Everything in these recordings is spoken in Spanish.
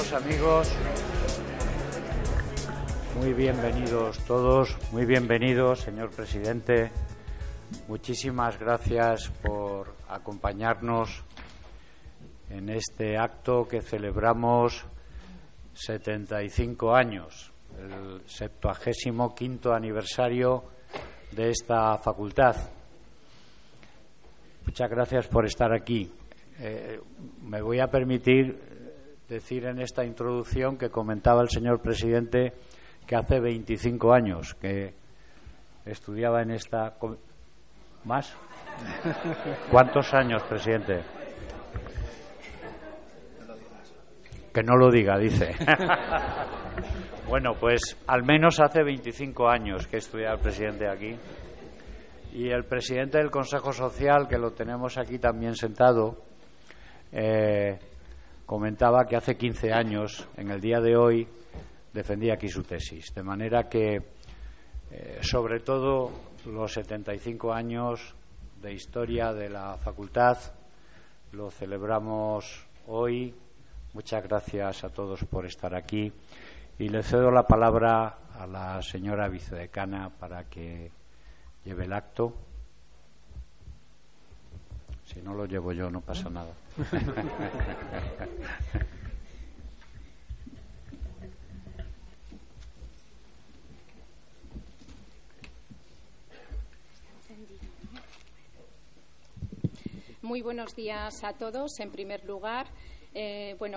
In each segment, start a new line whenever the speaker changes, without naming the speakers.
Queridos amigos, muy bienvenidos todos, muy bienvenidos, señor presidente. Muchísimas gracias por acompañarnos en este acto que celebramos 75 años, el 75º aniversario de esta facultad. Muchas gracias por estar aquí. Me voy a permitir decir en esta introducción que comentaba el señor presidente que hace 25 años que estudiaba en esta... ¿Más? ¿Cuántos años, presidente? Que no lo diga, dice. Bueno, pues al menos hace 25 años que estudiaba el presidente aquí. Y el presidente del Consejo Social, que lo tenemos aquí también sentado, comentaba que hace 15 años, en el día de hoy, defendía aquí su tesis. De manera que, sobre todo, los 75 años de historia de la facultad lo celebramos hoy. Muchas gracias a todos por estar aquí. Y le cedo la palabra a la señora vicedecana para que lleve el acto. Si no lo llevo yo, no pasa nada.
Muy buenos días a todos. En primer lugar,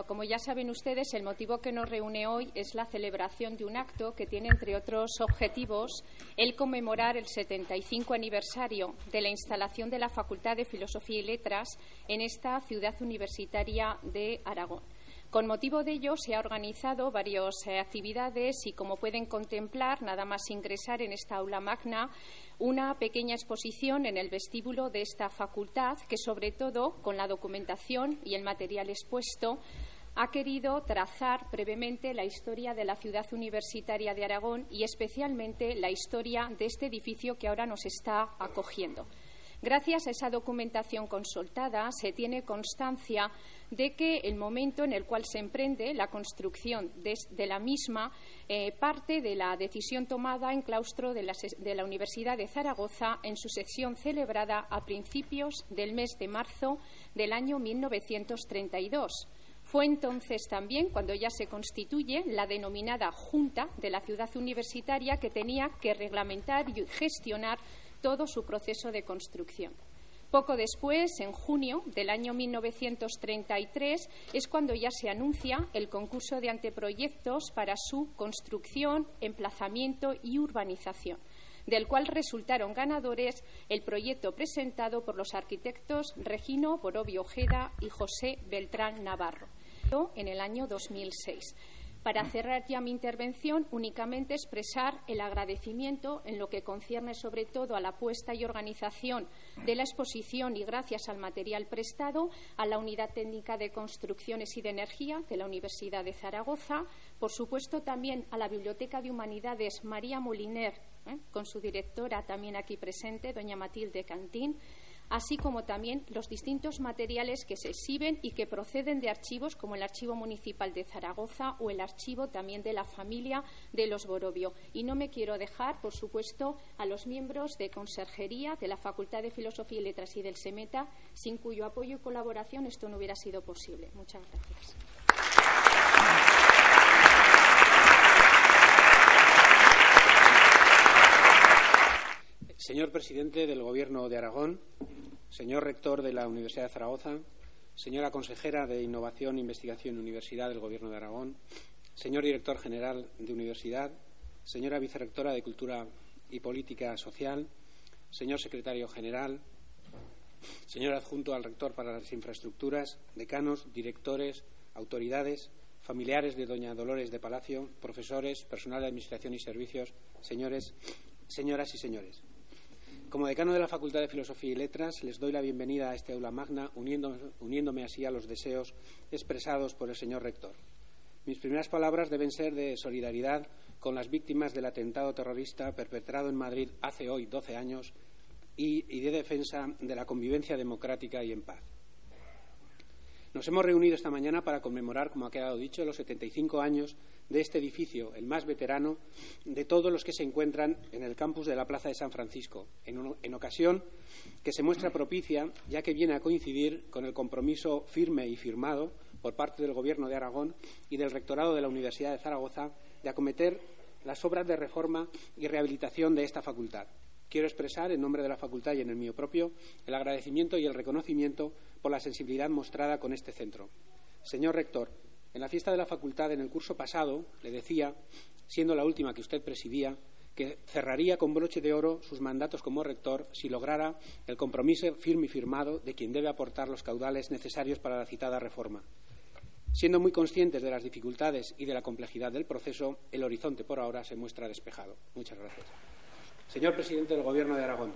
como ya saben ustedes, el motivo que nos reúne hoy es la celebración de un acto que tiene, entre otros objetivos, el conmemorar el 75 aniversario de la instalación de la Facultad de Filosofía y Letras en esta ciudad universitaria de Aragón. Con motivo de ello, se ha organizado varias actividades y, como pueden contemplar, nada más ingresar en esta aula magna, una pequeña exposición en el vestíbulo de esta facultad que, sobre todo, con la documentación y el material expuesto, ha querido trazar brevemente la historia de la ciudad universitaria de Aragón y, especialmente, la historia de este edificio que ahora nos está acogiendo. Gracias a esa documentación consultada, se tiene constancia de que el momento en el cual se emprende la construcción de la misma parte de la decisión tomada en claustro de la Universidad de Zaragoza en su sesión celebrada a principios del mes de marzo del año 1932. Fue entonces también cuando ya se constituye la denominada Junta de la Ciudad Universitaria, que tenía que reglamentar y gestionar todo su proceso de construcción. Poco después, en junio del año 1933, es cuando ya se anuncia el concurso de anteproyectos para su construcción, emplazamiento y urbanización, del cual resultaron ganadores el proyecto presentado por los arquitectos Regino Borovio Ojeda y José Beltrán Navarro en el año 2006. Para cerrar ya mi intervención, únicamente expresar el agradecimiento en lo que concierne sobre todo a la puesta y organización de la exposición y, gracias al material prestado, a la Unidad Técnica de Construcciones y de Energía de la Universidad de Zaragoza, por supuesto también a la Biblioteca de Humanidades María Moliner, con su directora también aquí presente, doña Matilde Cantín, así como también los distintos materiales que se exhiben y que proceden de archivos como el Archivo Municipal de Zaragoza o el archivo también de la familia de los Borovio. Y no me quiero dejar, por supuesto, a los miembros de Conserjería de la Facultad de Filosofía y Letras y del SEMETA, sin cuyo apoyo y colaboración esto no hubiera sido posible. Muchas gracias.
Señor presidente del Gobierno de Aragón, señor rector de la Universidad de Zaragoza, señora consejera de Innovación, Investigación y Universidad del Gobierno de Aragón, señor director general de Universidad, señora vicerrectora de Cultura y Política Social, señor secretario general, señor adjunto al rector para las infraestructuras, decanos, directores, autoridades, familiares de doña Dolores de Palacio, profesores, personal de Administración y Servicios, señoras y señores. Como decano de la Facultad de Filosofía y Letras, les doy la bienvenida a este aula magna, uniéndome así a los deseos expresados por el señor rector. Mis primeras palabras deben ser de solidaridad con las víctimas del atentado terrorista perpetrado en Madrid hace hoy 12 años y de defensa de la convivencia democrática y en paz. Nos hemos reunido esta mañana para conmemorar, como ha quedado dicho, los 75 años de este edificio, el más veterano de todos los que se encuentran en el campus de la Plaza de San Francisco, en ocasión que se muestra propicia, ya que viene a coincidir con el compromiso firme y firmado por parte del Gobierno de Aragón y del Rectorado de la Universidad de Zaragoza de acometer las obras de reforma y rehabilitación de esta facultad. Quiero expresar, en nombre de la facultad y en el mío propio, el agradecimiento y el reconocimiento por la sensibilidad mostrada con este centro. Señor rector, en la fiesta de la facultad, en el curso pasado, le decía, siendo la última que usted presidía, que cerraría con broche de oro sus mandatos como rector si lograra el compromiso firme y firmado de quien debe aportar los caudales necesarios para la citada reforma. Siendo muy conscientes de las dificultades y de la complejidad del proceso, el horizonte por ahora se muestra despejado. Muchas gracias. Señor presidente del Gobierno de Aragón,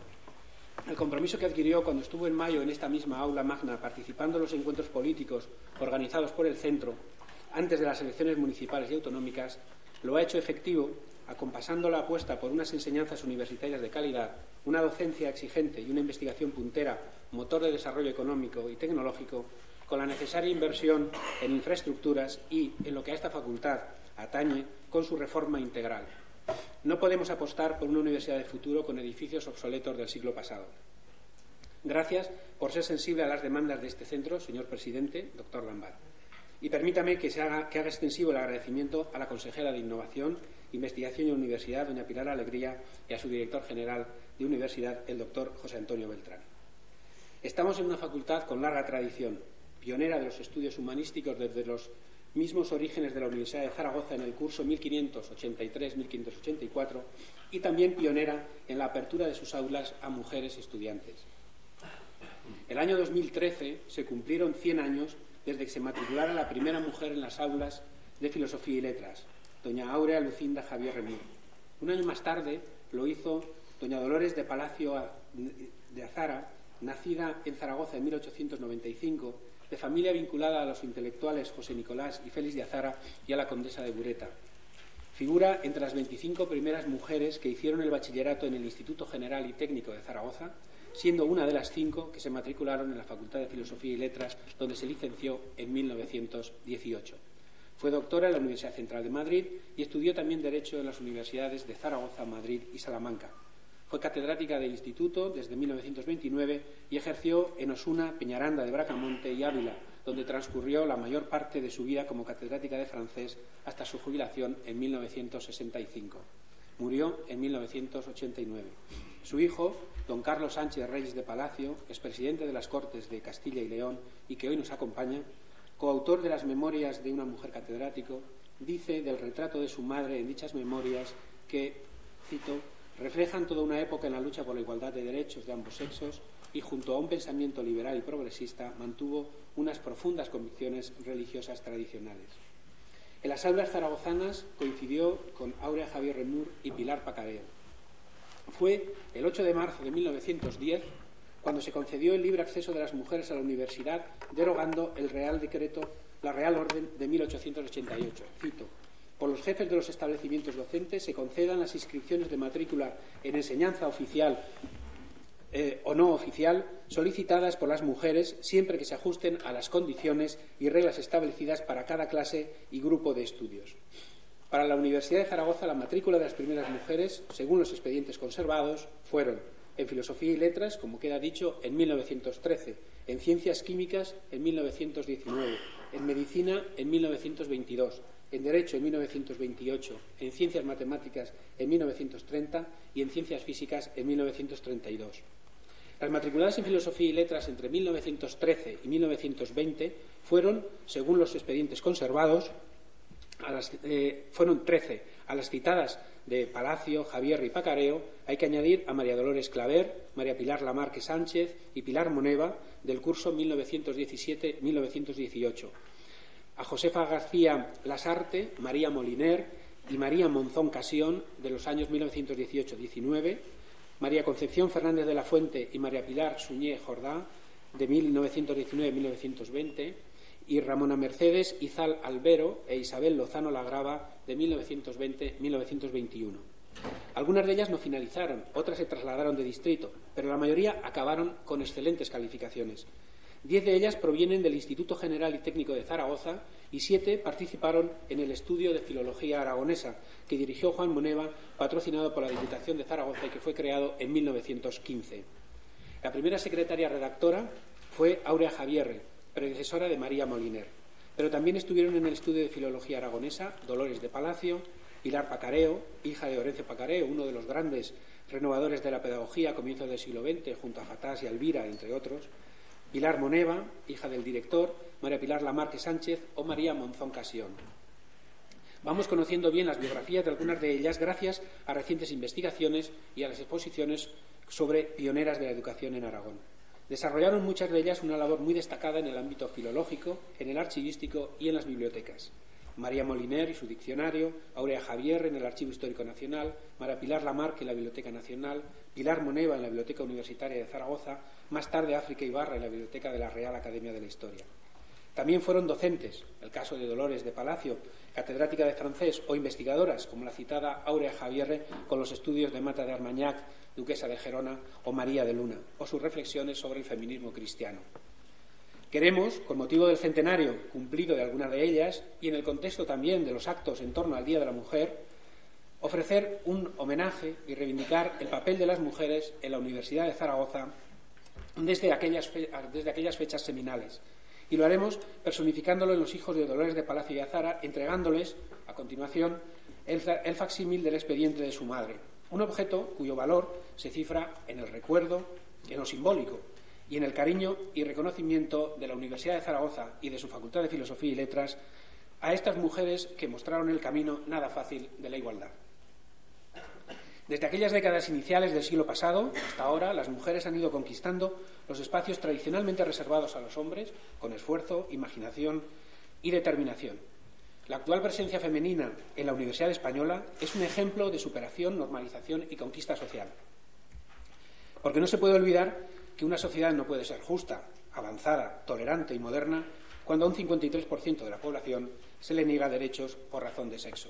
el compromiso que adquirió cuando estuvo en mayo en esta misma aula magna participando en los encuentros políticos organizados por el centro antes de las elecciones municipales y autonómicas lo ha hecho efectivo acompasando la apuesta por unas enseñanzas universitarias de calidad, una docencia exigente y una investigación puntera, motor de desarrollo económico y tecnológico, con la necesaria inversión en infraestructuras y, en lo que a esta facultad atañe, con su reforma integral. No podemos apostar por una universidad de futuro con edificios obsoletos del siglo pasado. Gracias por ser sensible a las demandas de este centro, señor presidente, doctor Lambar. Y permítame que haga extensivo el agradecimiento a la consejera de Innovación, Investigación y Universidad, doña Pilar Alegría, y a su director general de Universidad, el doctor José Antonio Beltrán. Estamos en una facultad con larga tradición, pionera de los estudios humanísticos desde los mismos orígenes de la Universidad de Zaragoza en el curso 1583-1584 y también pionera en la apertura de sus aulas a mujeres estudiantes. El año 2013 se cumplieron 100 años desde que se matriculara la primera mujer en las aulas de Filosofía y Letras, doña Áurea Lucinda Javier Remur. Un año más tarde lo hizo doña Dolores de Palacio de Azara, nacida en Zaragoza en 1895, de familia vinculada a los intelectuales José Nicolás y Félix de Azara y a la condesa de Bureta. Figura entre las 25 primeras mujeres que hicieron el bachillerato en el Instituto General y Técnico de Zaragoza, siendo una de las 5 que se matricularon en la Facultad de Filosofía y Letras, donde se licenció en 1918. Fue doctora en la Universidad Central de Madrid y estudió también Derecho en las universidades de Zaragoza, Madrid y Salamanca. Fue catedrática del Instituto desde 1929 y ejerció en Osuna, Peñaranda de Bracamonte y Ávila, donde transcurrió la mayor parte de su vida como catedrática de francés hasta su jubilación en 1965. Murió en 1989. Su hijo, don Carlos Sánchez Reyes de Palacio, expresidente de las Cortes de Castilla y León y que hoy nos acompaña, coautor de las Memorias de una mujer catedrático, dice del retrato de su madre en dichas memorias que, cito, reflejan toda una época en la lucha por la igualdad de derechos de ambos sexos y, junto a un pensamiento liberal y progresista, mantuvo unas profundas convicciones religiosas tradicionales. En las aulas zaragozanas coincidió con Áurea Javier Remur y Pilar Pacareo. Fue el 8 de marzo de 1910 cuando se concedió el libre acceso de las mujeres a la universidad, derogando el Real Decreto, la Real Orden de 1888. Cito: por los jefes de los establecimientos docentes se concedan las inscripciones de matrícula en enseñanza oficial o no oficial solicitadas por las mujeres siempre que se ajusten a las condiciones y reglas establecidas para cada clase y grupo de estudios. Para la Universidad de Zaragoza, la matrícula de las primeras mujeres, según los expedientes conservados, fueron en Filosofía y Letras, como queda dicho, en 1913, en Ciencias Químicas en 1919, en Medicina en 1922, en Derecho en 1928, en Ciencias Matemáticas en 1930 y en Ciencias Físicas en 1932. Las matriculadas en Filosofía y Letras entre 1913 y 1920 fueron, según los expedientes conservados, fueron 13. A las citadas de Palacio, Javier y Pacareo hay que añadir a María Dolores Claver, María Pilar Lamarque Sánchez y Pilar Moneva del curso 1917-1918. A Josefa García Lasarte, María Moliner y María Monzón Casión de los años 1918-19, María Concepción Fernández de la Fuente y María Pilar Suñé Jordá de 1919-1920 y Ramona Mercedes Izal Albero e Isabel Lozano Lagrava de 1920-1921. Algunas de ellas no finalizaron, otras se trasladaron de distrito, pero la mayoría acabaron con excelentes calificaciones. 10 de ellas provienen del Instituto General y Técnico de Zaragoza y 7 participaron en el estudio de Filología Aragonesa que dirigió Juan Moneva, patrocinado por la Diputación de Zaragoza y que fue creado en 1915. La primera secretaria redactora fue Áurea Javierre, predecesora de María Moliner, pero también estuvieron en el estudio de Filología Aragonesa Dolores de Palacio, Pilar Pacareo, hija de Orencio Pacareo, uno de los grandes renovadores de la pedagogía a comienzos del siglo XX, junto a Fatás y Alvira, entre otros, Pilar Moneva, hija del director, María Pilar Lamarque Sánchez o María Monzón Casión. Vamos conociendo bien las biografías de algunas de ellas gracias a recientes investigaciones y a las exposiciones sobre pioneras de la educación en Aragón. Desarrollaron muchas de ellas una labor muy destacada en el ámbito filológico, en el archivístico y en las bibliotecas. María Moliner y su diccionario, Áurea Javierre en el Archivo Histórico Nacional, María Pilar Lamarque en la Biblioteca Nacional, Pilar Moneva en la Biblioteca Universitaria de Zaragoza, más tarde África Ibarra en la Biblioteca de la Real Academia de la Historia. También fueron docentes, el caso de Dolores de Palacio, catedrática de francés, o investigadoras, como la citada Áurea Javierre con los estudios de Mata de Armagnac, duquesa de Gerona, o María de Luna, o sus reflexiones sobre el feminismo cristiano. Queremos, con motivo del centenario cumplido de algunas de ellas y en el contexto también de los actos en torno al Día de la Mujer, ofrecer un homenaje y reivindicar el papel de las mujeres en la Universidad de Zaragoza desde aquellas fechas seminales. Y lo haremos personificándolo en los hijos de Dolores de Palacio y Azara, entregándoles, a continuación, el facsímil del expediente de su madre, un objeto cuyo valor se cifra en el recuerdo, en lo simbólico, y en el cariño y reconocimiento de la Universidad de Zaragoza y de su Facultad de Filosofía y Letras a estas mujeres que mostraron el camino nada fácil de la igualdad. Desde aquellas décadas iniciales del siglo pasado hasta ahora, las mujeres han ido conquistando los espacios tradicionalmente reservados a los hombres con esfuerzo, imaginación y determinación. La actual presencia femenina en la Universidad Española es un ejemplo de superación, normalización y conquista social. Porque no se puede olvidar que una sociedad no puede ser justa, avanzada, tolerante y moderna cuando a un 53% de la población se le niega derechos por razón de sexo.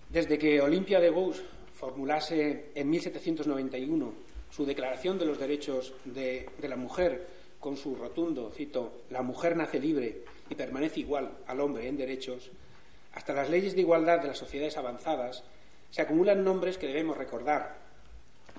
Desde que Olympia de Gouges formulase en 1791 su Declaración de los Derechos de la Mujer con su rotundo, cito, «La mujer nace libre y permanece igual al hombre en derechos», hasta las leyes de igualdad de las sociedades avanzadas, se acumulan nombres que debemos recordar,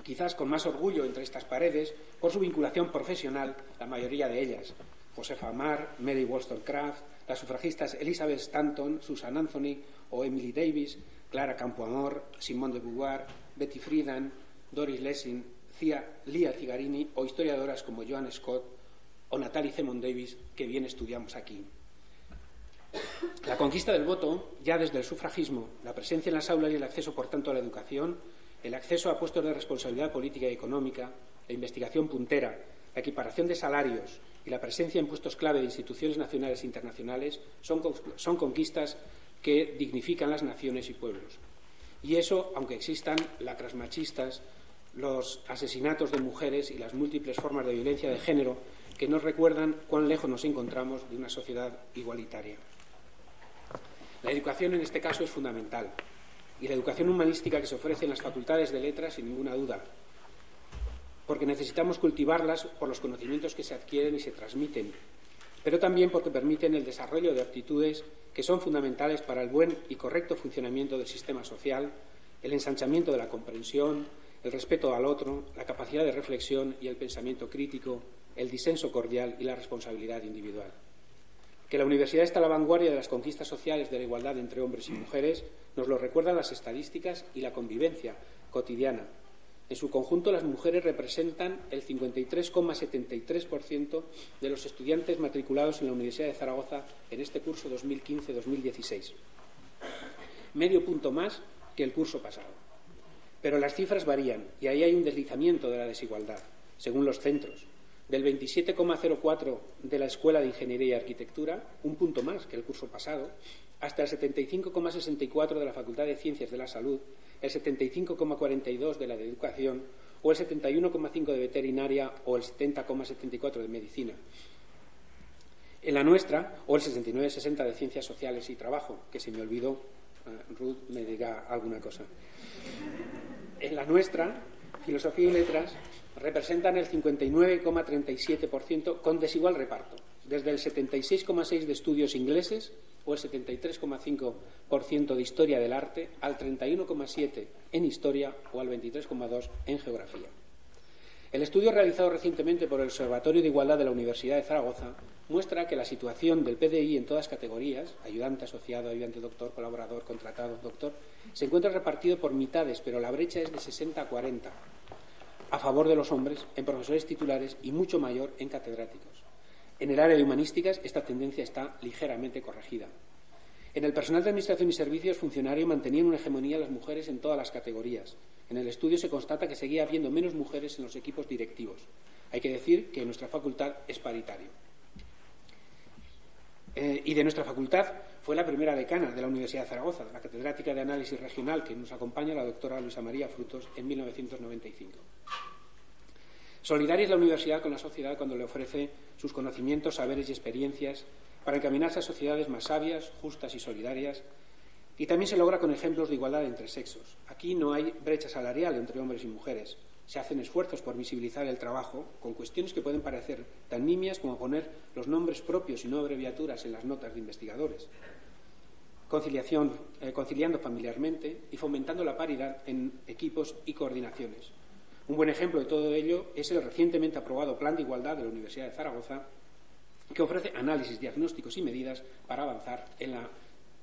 quizás con más orgullo entre estas paredes, por su vinculación profesional, la mayoría de ellas. Josefa Mar, Mary Wollstonecraft, las sufragistas Elizabeth Stanton, Susan Anthony o Emily Davis, Clara Campoamor, Simone de Beauvoir, Betty Friedan, Doris Lessing, Lia Zigarini o historiadoras como Joan Scott o Natalie Zemon Davis, que bien estudiamos aquí. La conquista del voto, ya desde el sufragismo, la presencia en las aulas y el acceso, por tanto, a la educación, el acceso a puestos de responsabilidad política y económica, la investigación puntera, la equiparación de salarios y la presencia en puestos clave de instituciones nacionales e internacionales son conquistas que dignifican las naciones y pueblos. Y eso, aunque existan lacras machistas, los asesinatos de mujeres y las múltiples formas de violencia de género que nos recuerdan cuán lejos nos encontramos de una sociedad igualitaria. La educación en este caso es fundamental, y la educación humanística que se ofrece en las facultades de letras, sin ninguna duda, porque necesitamos cultivarlas por los conocimientos que se adquieren y se transmiten, pero también porque permiten el desarrollo de aptitudes que son fundamentales para el buen y correcto funcionamiento del sistema social, el ensanchamiento de la comprensión, el respeto al otro, la capacidad de reflexión y el pensamiento crítico, el disenso cordial y la responsabilidad individual. Que la universidad está a la vanguardia de las conquistas sociales de la igualdad entre hombres y mujeres nos lo recuerdan las estadísticas y la convivencia cotidiana. En su conjunto, las mujeres representan el 53,73% de los estudiantes matriculados en la Universidad de Zaragoza en este curso 2015-2016. Medio punto más que el curso pasado. Pero las cifras varían y ahí hay un deslizamiento de la desigualdad, según los centros. Del 27,04 de la Escuela de Ingeniería y Arquitectura, un punto más que el curso pasado, hasta el 75,64 de la Facultad de Ciencias de la Salud, el 75,42 de la de Educación o el 71,5 de Veterinaria o el 70,74 de Medicina. En la nuestra, o el 69,60 de Ciencias Sociales y Trabajo, que se me olvidó, Ruth me diga alguna cosa. En la nuestra, Filosofía y Letras representan el 59,37% con desigual reparto, desde el 76,6% de estudios ingleses o el 73,5% de Historia del Arte al 31,7% en Historia o al 23,2% en Geografía. El estudio realizado recientemente por el Observatorio de Igualdad de la Universidad de Zaragoza muestra que la situación del PDI en todas categorías, ayudante, asociado, ayudante doctor, colaborador, contratado, doctor, se encuentra repartido por mitades, pero la brecha es de 60 a 40 a favor de los hombres en profesores titulares y mucho mayor en catedráticos. En el área de humanísticas esta tendencia está ligeramente corregida. En el personal de Administración y Servicios funcionario mantenían una hegemonía las mujeres en todas las categorías. En el estudio se constata que seguía habiendo menos mujeres en los equipos directivos. Hay que decir que nuestra facultad es paritario. Y de nuestra facultad fue la primera decana de la Universidad de Zaragoza, la catedrática de Análisis Regional, que nos acompaña, la doctora Luisa María Frutos, en 1995. Solidaria es la universidad con la sociedad cuando le ofrece sus conocimientos, saberes y experiencias para encaminarse a sociedades más sabias, justas y solidarias, y también se logra con ejemplos de igualdad entre sexos. Aquí no hay brecha salarial entre hombres y mujeres. Se hacen esfuerzos por visibilizar el trabajo con cuestiones que pueden parecer tan nimias como poner los nombres propios y no abreviaturas en las notas de investigadores, conciliando familiarmente y fomentando la paridad en equipos y coordinaciones. Un buen ejemplo de todo ello es el recientemente aprobado Plan de Igualdad de la Universidad de Zaragoza, que ofrece análisis, diagnósticos y medidas para avanzar en la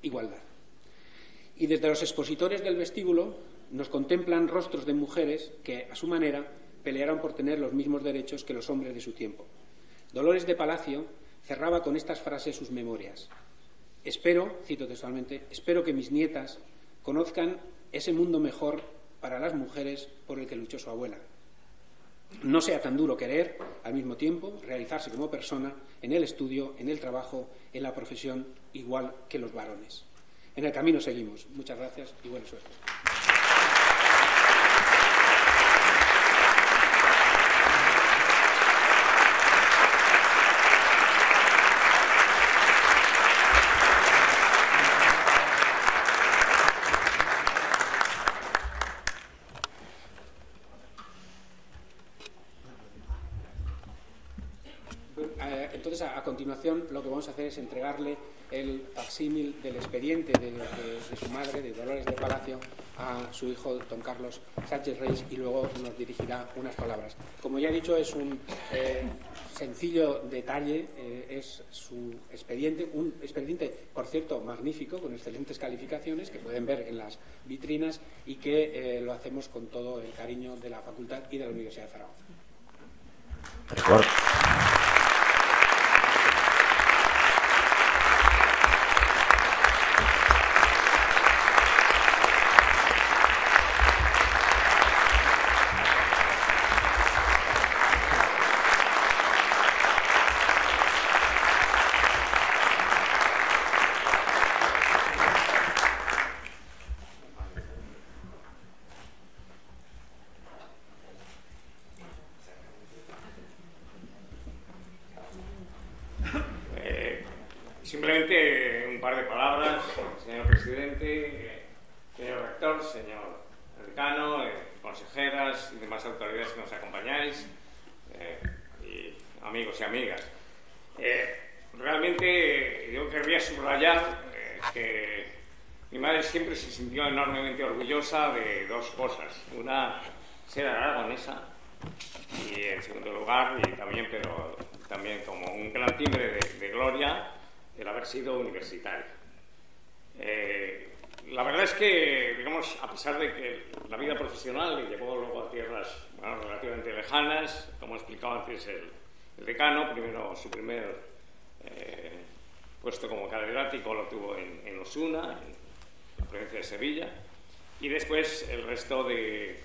igualdad. Y desde los expositores del vestíbulo nos contemplan rostros de mujeres que, a su manera, pelearon por tener los mismos derechos que los hombres de su tiempo. Dolores de Palacio cerraba con estas frases sus memorias. Espero, cito textualmente, espero que mis nietas conozcan ese mundo mejor para las mujeres por el que luchó su abuela. No sea tan duro querer, al mismo tiempo, realizarse como persona en el estudio, en el trabajo, en la profesión, igual que los varones. En el camino seguimos. Muchas gracias y buena suerte. Entonces, a continuación, lo que vamos a hacer es entregarle el facsímil del expediente de su madre, de Dolores de Palacio, a su hijo, don Carlos Sánchez Reis, y luego nos dirigirá unas palabras. Como ya he dicho, es un sencillo detalle, es su expediente, un expediente, por cierto, magnífico, con excelentes calificaciones, que pueden ver en las vitrinas, y que lo hacemos con todo el cariño de la Facultad y de la Universidad de Zaragoza.
Simplemente un par de palabras, señor presidente, señor rector, señor decano, consejeras y demás autoridades que nos acompañáis, y amigos y amigas. Realmente yo querría subrayar que mi madre siempre se sintió enormemente orgullosa de dos cosas. Una, ser aragonesa, y en segundo lugar, y también como un gran timbre de gloria, el haber sido universitario. La verdad es que, digamos, a pesar de que la vida profesional le llevó luego a tierras relativamente lejanas, como explicaba antes el decano, primero su primer puesto como catedrático lo tuvo en Osuna, en la provincia de Sevilla, y después el resto de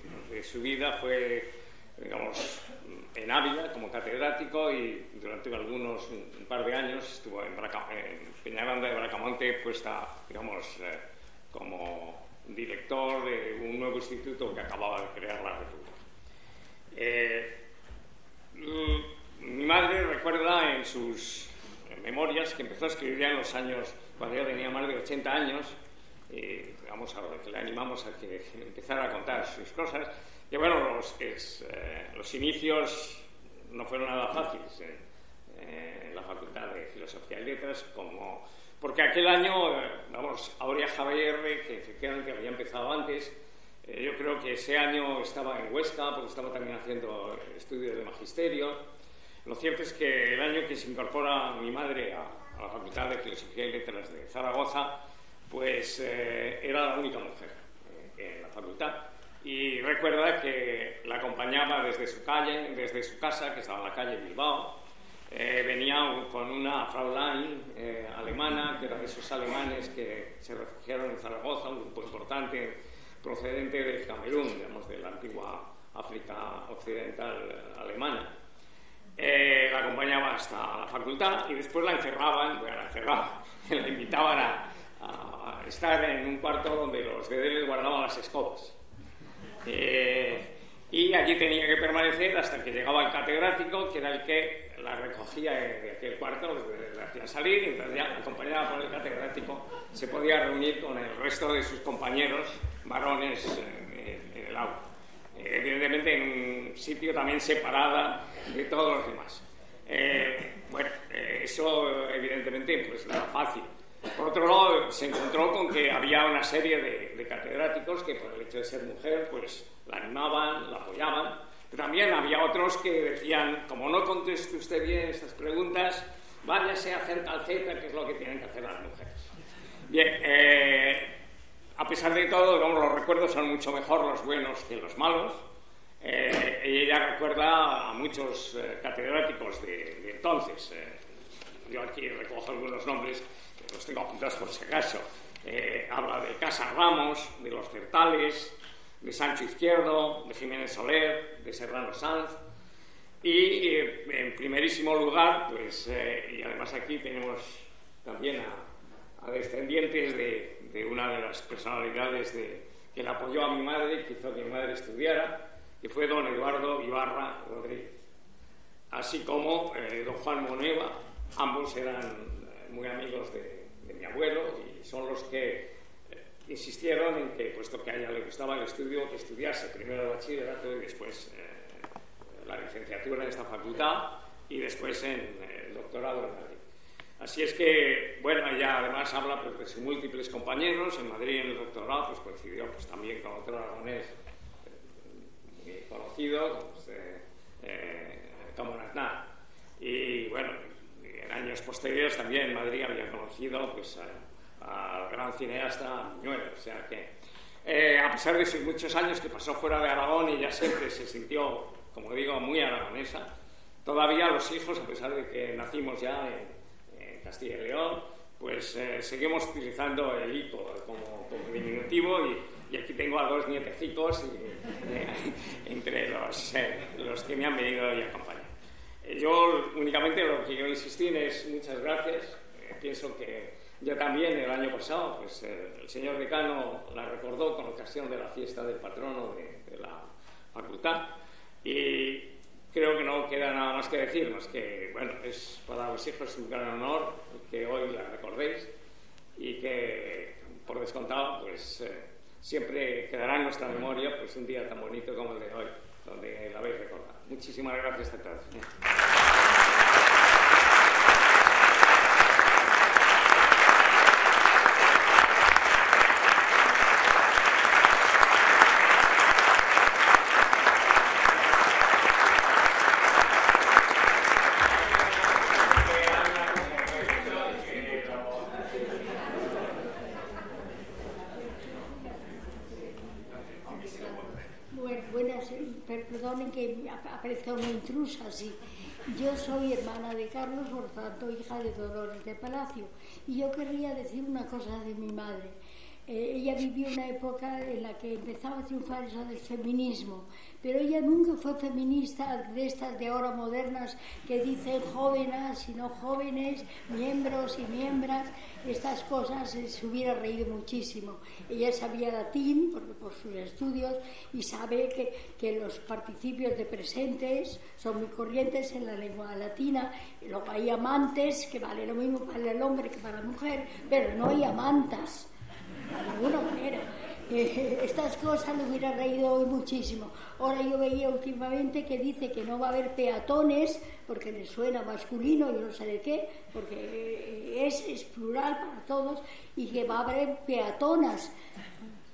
su vida fue, digamos, en Ávila como catedrático, y durante un par de años estuvo en Peñaranda de Bracamonte, puesta, digamos, como director de un nuevo instituto que acababa de crear la República. Mi madre recuerda en sus memorias que empezó a escribir ya en los años, cuando ella tenía más de 80 años, digamos, a lo que le animamos a que empezara a contar sus cosas, que bueno, los inicios no fueron nada fáciles en la Facultad de Filosofía y Letras, porque aquel año, Aurea Javier, que efectivamente había empezado antes, yo creo que ese año estaba en Huesca, porque estaba también haciendo estudios de magisterio. Lo cierto es que el año que se incorpora mi madre a la Facultad de Filosofía y Letras de Zaragoza, pues era la única mujer en la facultad. Y recuerda que la acompañaba desde su casa, que estaba en la calle Bilbao. Venía con una Fraulein alemana, que era de esos alemanes que se refugiaron en Zaragoza, un grupo importante procedente del Camerún, digamos, de la antigua África occidental alemana. La acompañaba hasta la facultad y después la encerraban, la invitaban a estar en un cuarto donde los deberes guardaban las escobas. Y allí tenía que permanecer hasta que llegaba el catedrático, que era el que la recogía de aquel cuarto, la hacían salir, y entonces ya, acompañada por el catedrático, se podía reunir con el resto de sus compañeros varones en el aula. Evidentemente en un sitio también separada de todos los demás. Eso evidentemente pues no era fácil. Por otro lado, se encontró con que había una serie de catedráticos que por el hecho de ser mujer pues la animaban, la apoyaban, pero también había otros que decían, como no conteste usted bien estas preguntas, váyase a hacer calceta, que es lo que tienen que hacer las mujeres. Bien, a pesar de todo, digamos, los recuerdos son mucho mejor los buenos que los malos. Ella recuerda a muchos catedráticos de entonces. Yo aquí recojo algunos nombres, los tengo apuntados por si acaso. Habla de Casas Ramos, de los Certales, de Sancho Izquierdo, de Jiménez Soler, de Serrano Sanz. Y en primerísimo lugar, pues, y además aquí tenemos también a descendientes de una de las personalidades que le apoyó a mi madre, que hizo que mi madre estudiara, que fue don Eduardo Ibarra Rodríguez, así como don Juan Moneva. Ambos eran muy amigos de mi abuelo y son los que insistieron en que, puesto que a ella le gustaba el estudio, que estudiase primero el bachillerato y después la licenciatura en esta facultad y después en el doctorado en Madrid. Así es que, bueno, ella además habla pues, de sus múltiples compañeros. En Madrid, en el doctorado, pues coincidió pues, también con otro aragonés muy conocido, pues, como Aznar. Y bueno, en años posteriores también en Madrid había conocido pues, al gran cineasta Buñuel. O sea que, a pesar de sus muchos años que pasó fuera de Aragón, ella siempre se sintió, como digo, muy aragonesa. Todavía los hijos, a pesar de que nacimos ya en Castilla y León, pues seguimos utilizando el hico como diminutivo y aquí tengo a dos nietecicos entre los que me han venido y acompañan. Yo únicamente lo que yo insistí es muchas gracias. Pienso que ya también el año pasado pues, el señor decano la recordó con ocasión de la fiesta del patrono de la facultad y creo que no queda nada más que decir, más que, bueno, es para los hijos un gran honor que hoy la recordéis y que, por descontado, pues siempre quedará en nuestra memoria pues un día tan bonito como el de hoy, donde la habéis recordado. Muchísimas gracias a todos.
Perdonen que aparezca una intrusa así. Yo soy hermana de Carlos, por tanto hija de Dolores de Palacio, y yo querría decir una cosa de mi madre. Ella vivió una época en la que empezaba a triunfar eso del feminismo, pero ella nunca fue feminista de estas de ahora modernas que dicen jóvenes, sino jóvenes, miembros y miembras. Estas cosas se hubiera reído muchísimo. Ella sabía latín por sus estudios y sabe que los participios de presentes son muy corrientes en la lengua latina. Y luego hay amantes, que vale lo mismo para el hombre que para la mujer, pero no hay amantas de alguna manera. Estas cosas le hubiera reído hoy muchísimo. Ahora yo veía últimamente que dice que no va a haber peatones, porque le suena masculino, yo no sé de qué, porque es plural para todos, y que va a haber peatonas.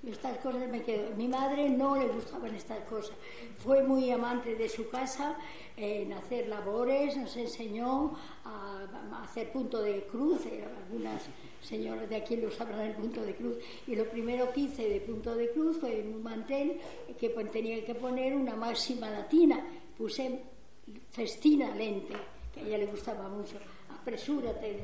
Estas cosas me quedo. Mi madre no le gustaban estas cosas. Fue muy amante de su casa, en hacer labores, nos enseñó a hacer punto de cruz. Algunas señoras de aquí lo sabrán el punto de cruz. Y lo primero que hice de punto de cruz fue en un mantel que tenía que poner una máxima latina. Puse festina lente, que a ella le gustaba mucho. Apresúrate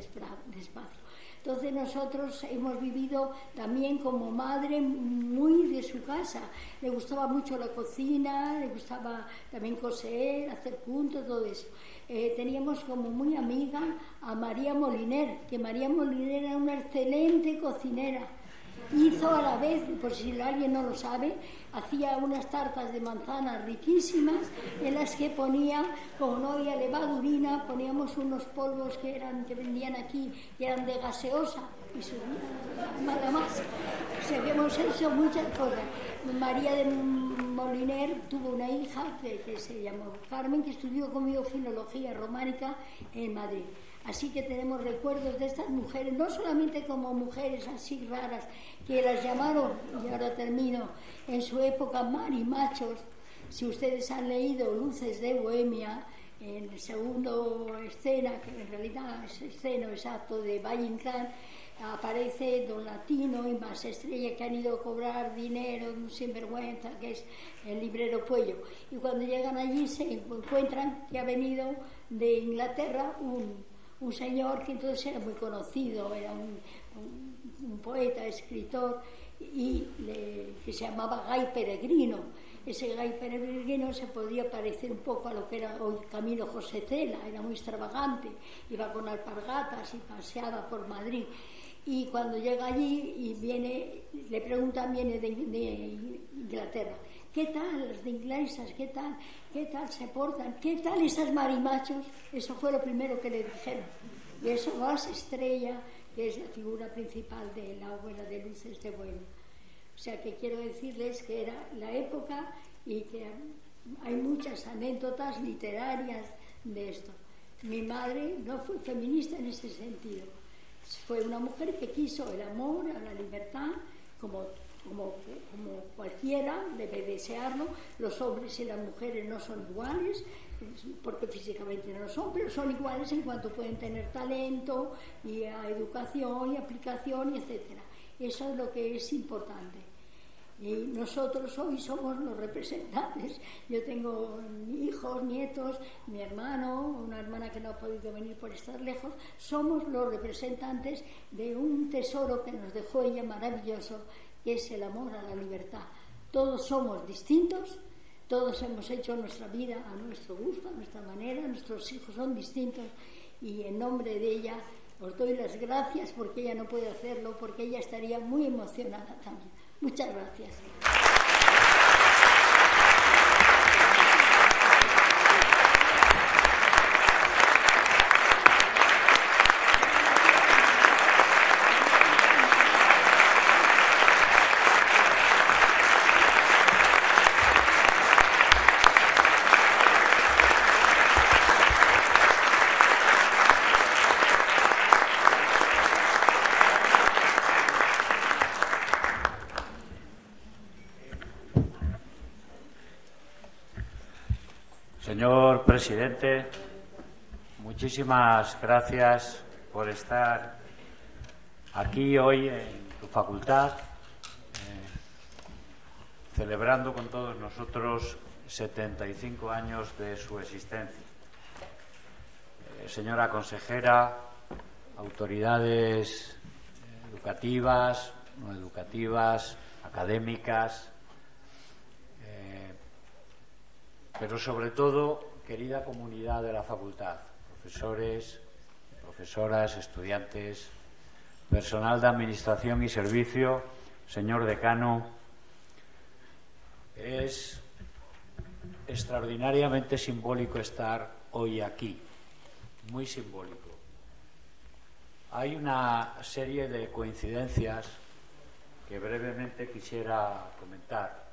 despacio. Entonces nosotros hemos vivido también como madre muy de su casa. Le gustaba mucho la cocina, le gustaba también coser, hacer puntos, todo eso. Teníamos como muy amiga a María Moliner, que María Moliner era una excelente cocinera. Hizo a la vez, por si alguien no lo sabe, hacía unas tartas de manzanas riquísimas en las que ponía, como no había levadurina, poníamos unos polvos que vendían aquí, que eran de gaseosa, y subían nada más. O sea, que hemos hecho muchas cosas. María de Moliner tuvo una hija que se llamó Carmen, que estudió conmigo filología románica en Madrid. Así que tenemos recuerdos de estas mujeres, no solamente como mujeres así raras, que las llamaron, y ahora termino, en su época marimachos. Si ustedes han leído Luces de Bohemia, en el segundo escena, que en realidad es escena exacto de Valle Inclán, aparece Don Latino y más Estrella, que han ido a cobrar dinero, un sinvergüenza, que es el librero Puello. Y cuando llegan allí se encuentran que ha venido de Inglaterra un señor que entonces era muy conocido, era un poeta, escritor, que se llamaba Gay Peregrino. Ese Gay Peregrino se podría parecer un poco a lo que era hoy Camilo José Cela, era muy extravagante, iba con alpargatas y paseaba por Madrid. Y cuando llega allí y le preguntan, viene de Inglaterra, ¿qué tal las de inglesas? ¿Qué tal se portan? ¿Qué tal esas marimachos? Eso fue lo primero que le dijeron. Y eso más Estrella, que es la figura principal de la abuela de Luces de Bohemia. O sea que quiero decirles que era la época y que hay muchas anécdotas literarias de esto. Mi madre no fue feminista en ese sentido. Fue una mujer que quiso el amor a la libertad, como cualquiera debe desearlo. Los hombres y las mujeres no son iguales, porque físicamente no lo son, pero son iguales en cuanto pueden tener talento y educación y aplicación, etcétera. Eso es lo que es importante. Y nosotros hoy somos los representantes. Yo tengo hijos, nietos, mi hermano, una hermana que no ha podido venir por estar lejos. Somos los representantes de un tesoro que nos dejó ella maravilloso, que es el amor a la libertad. Todos somos distintos, todos hemos hecho nuestra vida a nuestro gusto, a nuestra manera, nuestros hijos son distintos, y en nombre de ella os doy las gracias, porque ella no puede hacerlo, porque ella estaría muy emocionada también. Muchas gracias.
Señor presidente, muchísimas gracias por estar aquí hoy en tu facultad, celebrando con todos nosotros 75 años de su existencia. Señora consejera, autoridades educativas, no educativas, académicas, pero sobre todo, querida comunidad de la facultad, profesores, profesoras, estudiantes, personal de administración y servicio, señor decano, es extraordinariamente simbólico estar hoy aquí, muy simbólico. Hay una serie de coincidencias que brevemente quisiera comentar.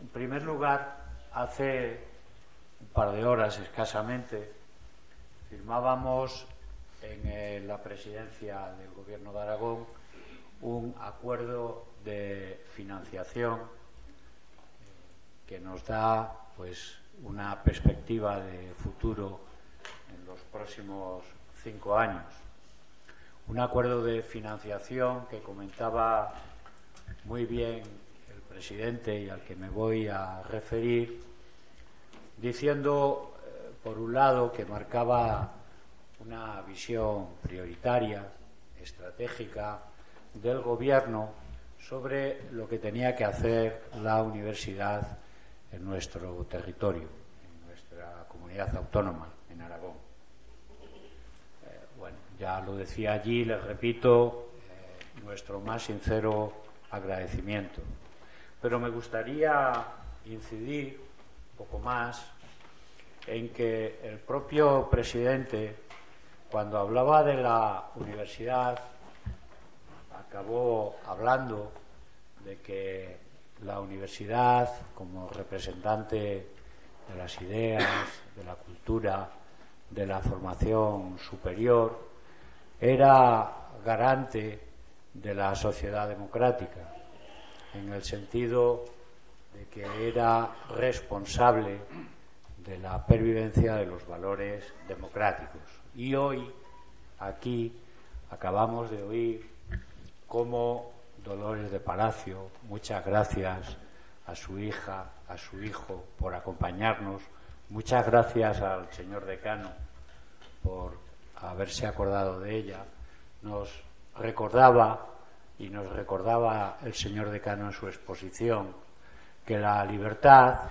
En primer lugar, hace un par de horas escasamente firmábamos en la presidencia del Gobierno de Aragón un acuerdo de financiación que nos da pues una perspectiva de futuro en los próximos 5 años. Un acuerdo de financiación que comentaba muy bien el presidente y al que me voy a referir, diciendo, por un lado, que marcaba una visión prioritaria, estratégica del Gobierno sobre lo que tenía que hacer la universidad en nuestro territorio, en nuestra comunidad autónoma, en Aragón. Bueno, ya lo decía allí, les repito, nuestro más sincero agradecimiento. Pero me gustaría incidir un poco más en que el propio presidente, cuando hablaba de la universidad, acabó hablando de que la universidad, como representante de las ideas, de la cultura, de la formación superior, era garante de la sociedad democrática, en el sentido de que era responsable de la pervivencia de los valores democráticos. Y hoy, aquí, acabamos de oír cómo Dolores de Palacio, muchas gracias a su hija, a su hijo por acompañarnos, muchas gracias al señor decano por haberse acordado de ella, nos recordaba el señor decano en su exposición que la libertad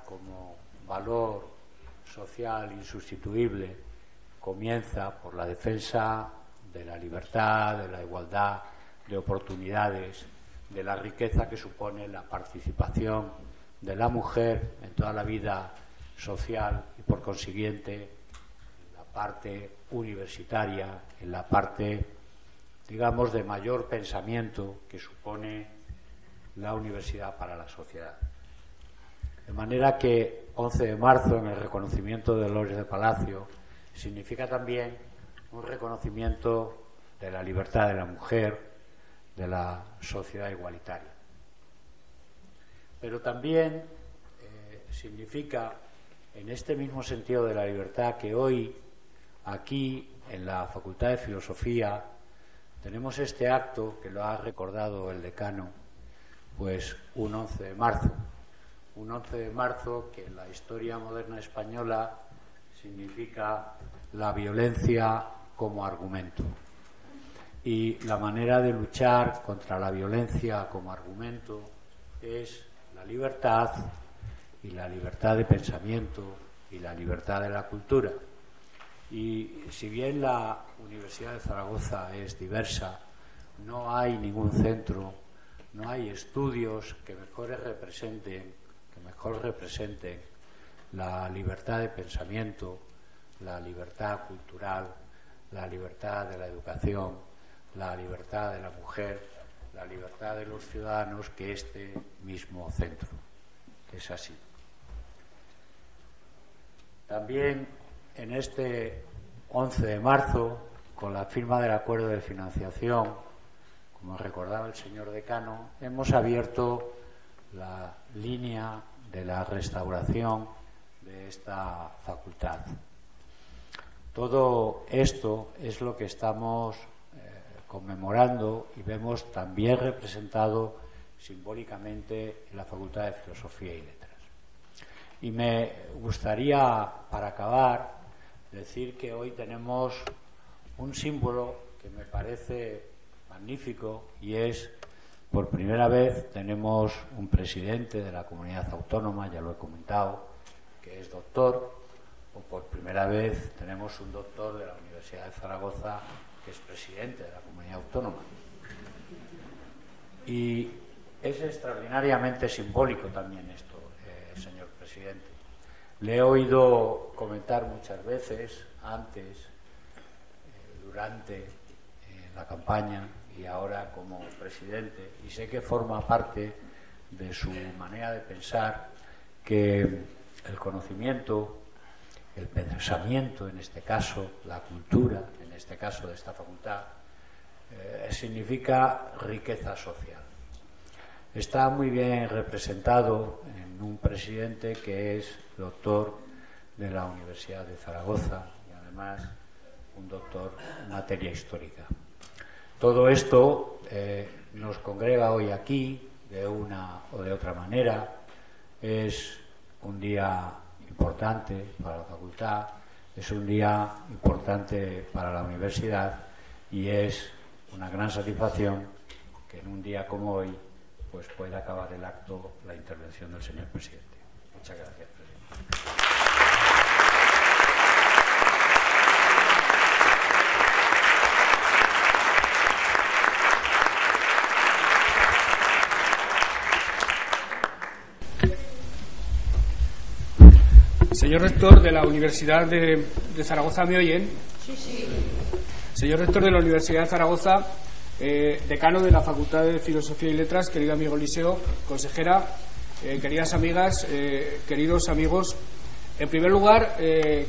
como valor social insustituible comienza por la defensa de la libertad, de la igualdad de oportunidades, de la riqueza que supone la participación de la mujer en toda la vida social y, por consiguiente, en la parte universitaria, en la parte, digamos, de mayor pensamiento que supone la universidad para la sociedad. De manera que 11 de marzo, en el reconocimiento de Dolores de Palacio, significa también un reconocimiento de la libertad de la mujer, de la sociedad igualitaria. Pero también significa, en este mismo sentido de la libertad, que hoy, aquí, en la Facultad de Filosofía, tenemos este acto que lo ha recordado el decano, pues un 11 de marzo. Un 11 de marzo que en la historia moderna española significa la violencia como argumento. Y la manera de luchar contra la violencia como argumento es la libertad, y la libertad de pensamiento, y la libertad de la cultura. Y si bien la Universidad de Zaragoza es diversa, no hay ningún centro, no hay estudios que mejor representen la libertad de pensamiento, la libertad cultural, la libertad de la educación, la libertad de la mujer, la libertad de los ciudadanos, que este mismo centro. Es así. También en este 11 de marzo, con la firma del acuerdo de financiación, como recordaba el señor decano, hemos abierto la línea de la restauración de esta facultad. Todo esto es lo que estamos conmemorando y vemos también representado simbólicamente en la Facultad de Filosofía y Letras. Y me gustaría, para acabar, decir que hoy tenemos un símbolo que me parece magnífico, y es, por primera vez, tenemos un presidente de la comunidad autónoma, ya lo he comentado, que es doctor, o por primera vez tenemos un doctor de la Universidad de Zaragoza que es presidente de la comunidad autónoma. Y es extraordinariamente simbólico también esto, señor presidente. Le he oído comentar muchas veces antes durante la campaña y ahora como presidente, y sé que forma parte de su manera de pensar que el conocimiento, el pensamiento, en este caso, la cultura, en este caso de esta facultad, significa riqueza social. Está muy bien representado en un presidente que es doctor de la Universidad de Zaragoza y además un doctor en materia histórica. Todo esto nos congrega hoy aquí de una o de otra manera. Es un día importante para la facultad, es un día importante para la universidad y es una gran satisfacción que en un día como hoy pues pueda acabar el acto la intervención del señor presidente. Muchas gracias, presidente.
Señor rector de la Universidad de Zaragoza, ¿me oyen?
Sí, sí.
Señor rector de la Universidad de Zaragoza, decano de la Facultad de Filosofía y Letras, querido amigo Eliseo, consejera, queridas amigas, queridos amigos. En primer lugar,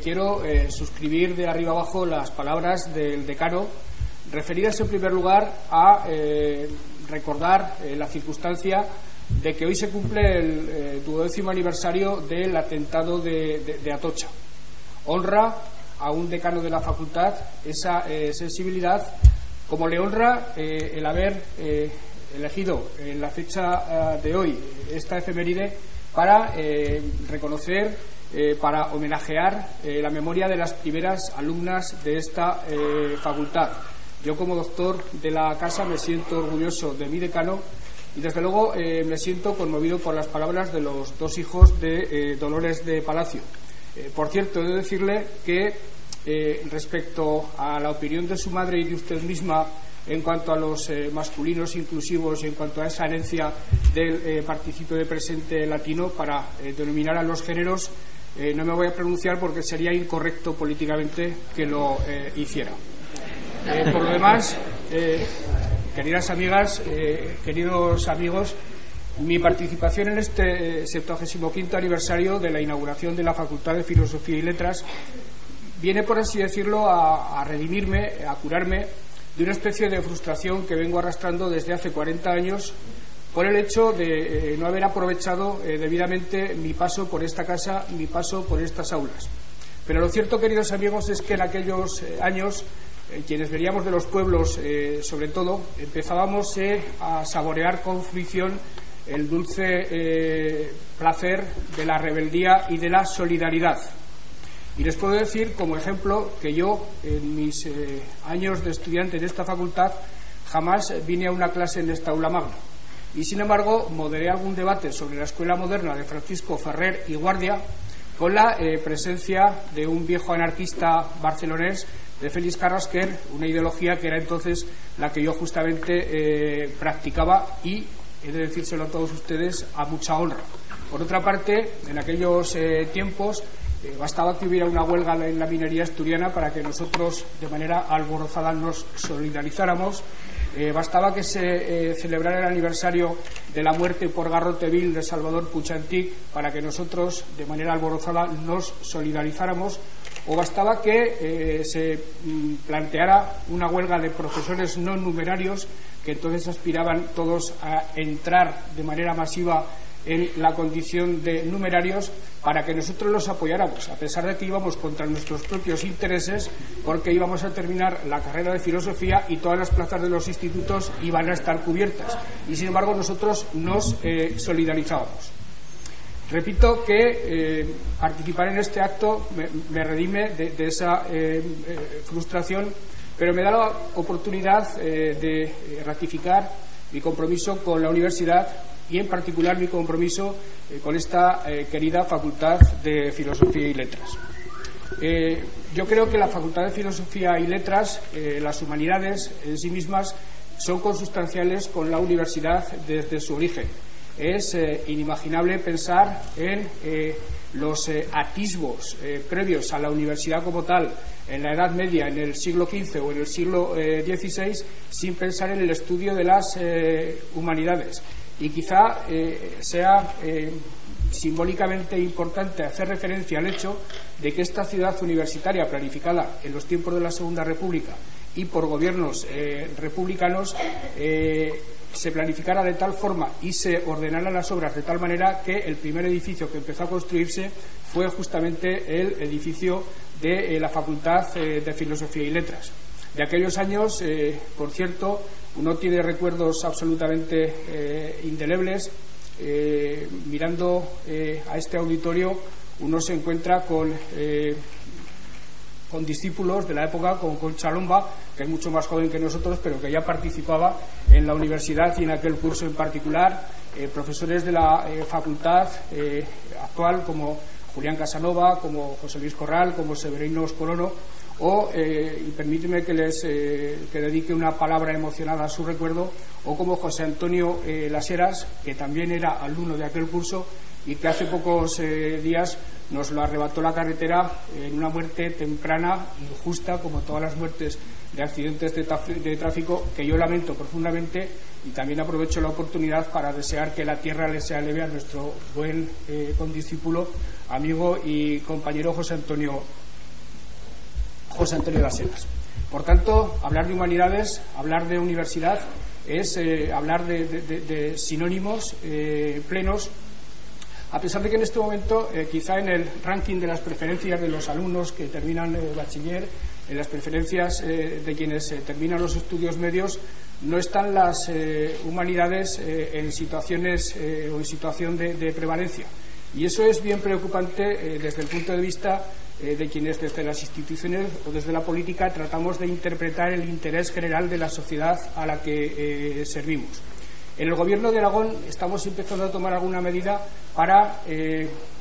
quiero suscribir de arriba abajo las palabras del decano, referidas en primer lugar a recordar la circunstancia de que hoy se cumple el 12º aniversario del atentado de Atocha. Honra a un decano de la facultad esa sensibilidad, como le honra el haber elegido en la fecha de hoy esta efeméride para reconocer, para homenajear la memoria de las primeras alumnas de esta facultad. Yo, como doctor de la casa, me siento orgulloso de mi decano y, desde luego, me siento conmovido por las palabras de los dos hijos de Dolores de Palacio. Por cierto, he de decirle que respecto a la opinión de su madre y de usted misma en cuanto a los masculinos inclusivos y en cuanto a esa herencia del participio de presente latino para denominar a los géneros, no me voy a pronunciar porque sería incorrecto políticamente que lo hiciera. Por lo demás, queridas amigas, queridos amigos, mi participación en este 75º aniversario de la inauguración de la Facultad de Filosofía y Letras viene, por así decirlo, a redimirme, a curarme de una especie de frustración que vengo arrastrando desde hace 40 años por el hecho de no haber aprovechado debidamente mi paso por esta casa, mi paso por estas aulas. Pero lo cierto, queridos amigos, es que en aquellos años, quienes veníamos de los pueblos, sobre todo, empezábamos a saborear con fruición el dulce placer de la rebeldía y de la solidaridad. Y les puedo decir, como ejemplo, que yo, en mis años de estudiante en esta facultad, jamás vine a una clase en esta aula magna. Y, sin embargo, moderé algún debate sobre la escuela moderna de Francisco Ferrer y Guardia con la presencia de un viejo anarquista barcelonés, de Félix Carrasquer, una ideología que era entonces la que yo justamente practicaba y, he de decírselo a todos ustedes, a mucha honra. Por otra parte, en aquellos tiempos bastaba que hubiera una huelga en la minería asturiana para que nosotros, de manera alborozada, nos solidarizáramos. Bastaba que se celebrara el aniversario de la muerte por garrote vil de Salvador Puig-Antich para que nosotros, de manera alborozada, nos solidarizáramos. O bastaba que se planteara una huelga de profesores no numerarios, que entonces aspiraban todos a entrar de manera masiva en la condición de numerarios, para que nosotros los apoyáramos, a pesar de que íbamos contra nuestros propios intereses, porque íbamos a terminar la carrera de filosofía y todas las plazas de los institutos iban a estar cubiertas. Y, sin embargo, nosotros nos solidarizábamos. Repito que participar en este acto me redime de esa frustración, pero me da la oportunidad de ratificar mi compromiso con la universidad y, en particular, mi compromiso con esta querida Facultad de Filosofía y Letras. Yo creo que la Facultad de Filosofía y Letras, las humanidades en sí mismas, son consustanciales con la universidad desde su origen. es inimaginable pensar en los atisbos previos a la universidad como tal en la Edad Media, en el siglo XV o en el siglo XVI, sin pensar en el estudio de las humanidades. Y quizá sea simbólicamente importante hacer referencia al hecho de que esta ciudad universitaria planificada en los tiempos de la Segunda República y por gobiernos republicanos se planificara de tal forma y se ordenaran las obras de tal manera que el primer edificio que empezó a construirse fue justamente el edificio de la Facultad de Filosofía y Letras. De aquellos años, por cierto, uno tiene recuerdos absolutamente indelebles. Mirando a este auditorio, uno se encuentra con discípulos de la época, como Concha Lomba, que es mucho más joven que nosotros, pero que ya participaba en la universidad y en aquel curso en particular, profesores de la facultad actual, como Julián Casanova, como José Luis Corral, como Severino Colono, y permíteme que dedique una palabra emocionada a su recuerdo, o como José Antonio Las Heras, que también era alumno de aquel curso y que hace pocos días nos lo arrebató la carretera en una muerte temprana, injusta, como todas las muertes de accidentes de tráfico, que yo lamento profundamente, y también aprovecho la oportunidad para desear que la tierra le sea leve a nuestro buen condiscípulo, amigo y compañero José Antonio Las Heras. Por tanto, hablar de humanidades, hablar de universidad, es hablar de sinónimos plenos, a pesar de que en este momento, quizá en el ranking de las preferencias de los alumnos que terminan el bachiller, en las preferencias de quienes terminan los estudios medios, no están las humanidades en situaciones o en situación de prevalencia. Y eso es bien preocupante desde el punto de vista de quienes desde las instituciones o desde la política tratamos de interpretar el interés general de la sociedad a la que servimos. En el Gobierno de Aragón estamos empezando a tomar alguna medida para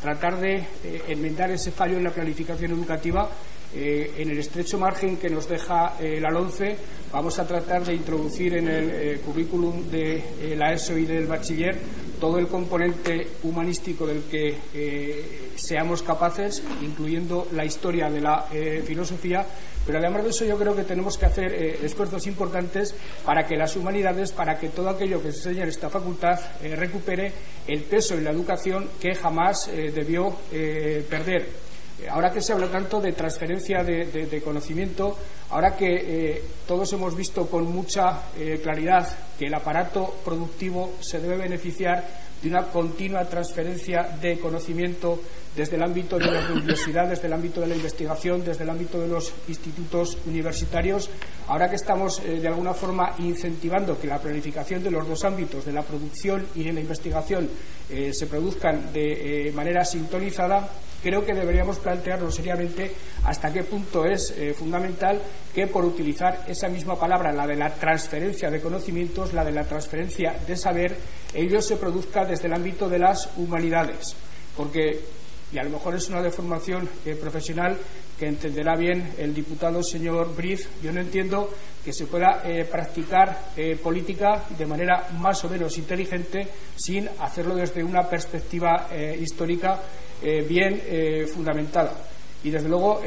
tratar de enmendar ese fallo en la planificación educativa. En el estrecho margen que nos deja la LOMCE, vamos a tratar de introducir en el currículum de la ESO y del bachiller todo el componente humanístico del que seamos capaces, incluyendo la historia de la filosofía, pero además de eso yo creo que tenemos que hacer esfuerzos importantes para que las humanidades, para que todo aquello que se enseña en esta facultad recupere el peso en la educación que jamás debió perder. Ahora que se habla tanto de transferencia de conocimiento, ahora que todos hemos visto con mucha claridad que el aparato productivo se debe beneficiar de una continua transferencia de conocimiento desde el ámbito de las universidades, desde el ámbito de la investigación, desde el ámbito de los institutos universitarios, ahora que estamos de alguna forma incentivando que la planificación de los dos ámbitos, de la producción y de la investigación, se produzcan de manera sintonizada, creo que deberíamos plantearnos seriamente hasta qué punto es fundamental que, por utilizar esa misma palabra, la de la transferencia de conocimientos, la de la transferencia de saber, ello se produzca desde el ámbito de las humanidades. Porque, y a lo mejor es una deformación profesional que entenderá bien el diputado señor Briz, yo no entiendo que se pueda practicar política de manera más o menos inteligente sin hacerlo desde una perspectiva histórica bien fundamentada. Y desde luego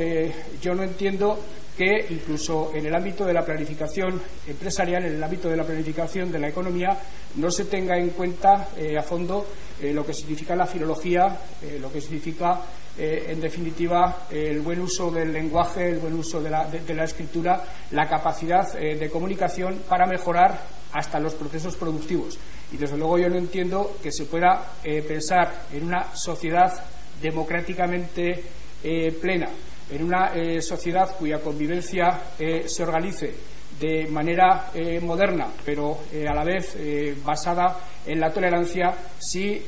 yo no entiendo que incluso en el ámbito de la planificación empresarial, en el ámbito de la planificación de la economía, no se tenga en cuenta a fondo lo que significa la filología, lo que significa en definitiva el buen uso del lenguaje, el buen uso de la escritura, la capacidad de comunicación para mejorar hasta los procesos productivos. Y desde luego yo no entiendo que se pueda pensar en una sociedad democráticamente plena, en una sociedad cuya convivencia se organice de manera moderna, pero a la vez basada en la tolerancia, si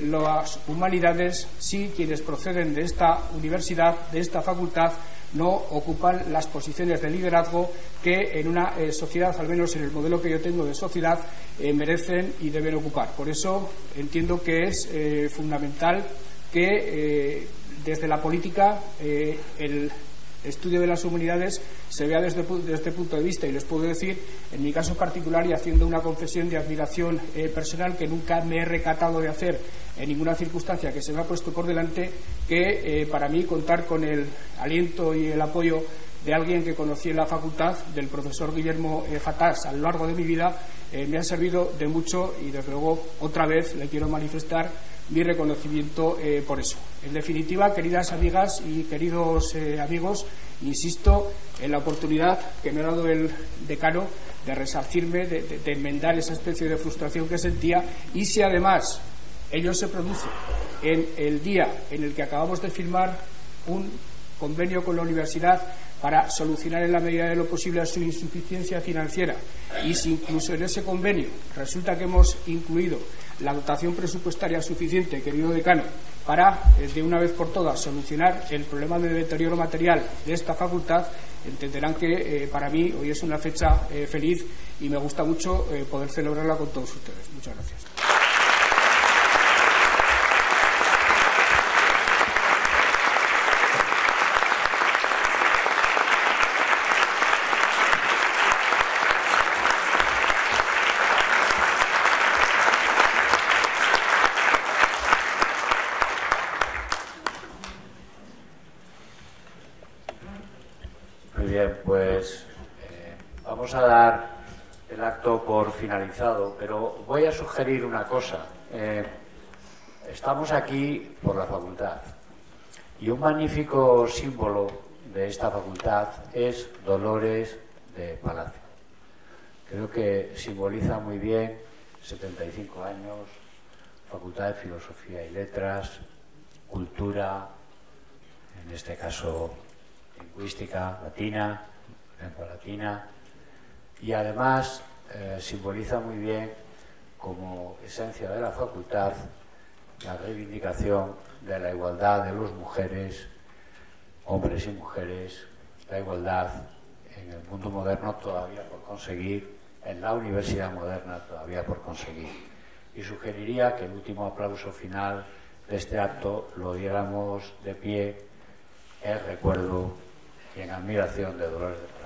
las humanidades, si quienes proceden de esta universidad, de esta facultad, no ocupan las posiciones de liderazgo que en una sociedad, al menos en el modelo que yo tengo de sociedad, merecen y deben ocupar. Por eso entiendo que es fundamental que desde la política el estudio de las humanidades se vea desde este punto de vista. Y les puedo decir, en mi caso particular, y haciendo una confesión de admiración personal que nunca me he recatado de hacer en ninguna circunstancia que se me ha puesto por delante, que para mí contar con el aliento y el apoyo de alguien que conocí en la facultad, del profesor Guillermo Fatás, a lo largo de mi vida, me ha servido de mucho, y desde luego otra vez le quiero manifestar mi reconocimiento por eso. En definitiva, queridas amigas y queridos amigos, insisto en la oportunidad que me ha dado el decano de resarcirme, de enmendar esa especie de frustración que sentía, y si además ello se produce en el día en el que acabamos de firmar un convenio con la universidad para solucionar en la medida de lo posible su insuficiencia financiera, y si incluso en ese convenio resulta que hemos incluido la dotación presupuestaria suficiente, querido decano, para de una vez por todas solucionar el problema del deterioro material de esta facultad, entenderán que para mí hoy es una fecha feliz y me gusta mucho poder celebrarla con todos ustedes. Muchas gracias.
Pues vamos a dar el acto por finalizado, pero voy a sugerir una cosa. Estamos aquí por la facultad, y un magnífico símbolo de esta facultad es Dolores de Palacio. Creo que simboliza muy bien 75 años, Facultad de Filosofía y Letras, cultura, en este caso lingüística latina, lengua latina, y además simboliza muy bien, como esencia de la facultad, la reivindicación de la igualdad de las mujeres, hombres y mujeres, la igualdad en el mundo moderno todavía por conseguir, en la universidad moderna todavía por conseguir. Y sugeriría que el último aplauso final de este acto lo diéramos de pie en recuerdo y en admiración de Dolores de Palacio.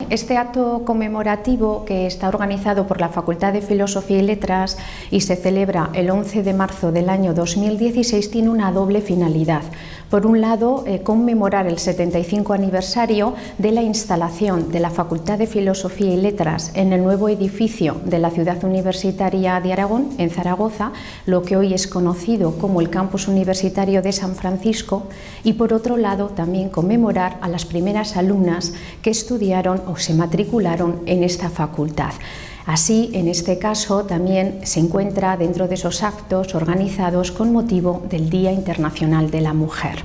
Este acto conmemorativo, que está organizado por la Facultad de Filosofía y Letras y se celebra el 11 de marzo del año 2016, tiene una doble finalidad. Por un lado, conmemorar el 75 aniversario de la instalación de la Facultad de Filosofía y Letras en el nuevo edificio de la Ciudad Universitaria de Aragón, en Zaragoza, lo que hoy es conocido como el Campus Universitario de San Francisco, y por otro lado también conmemorar a las primeras alumnas que estudiaron o se matricularon en esta facultad. Así, en este caso, también se encuentra dentro de esos actos organizados con motivo del Día Internacional de la Mujer.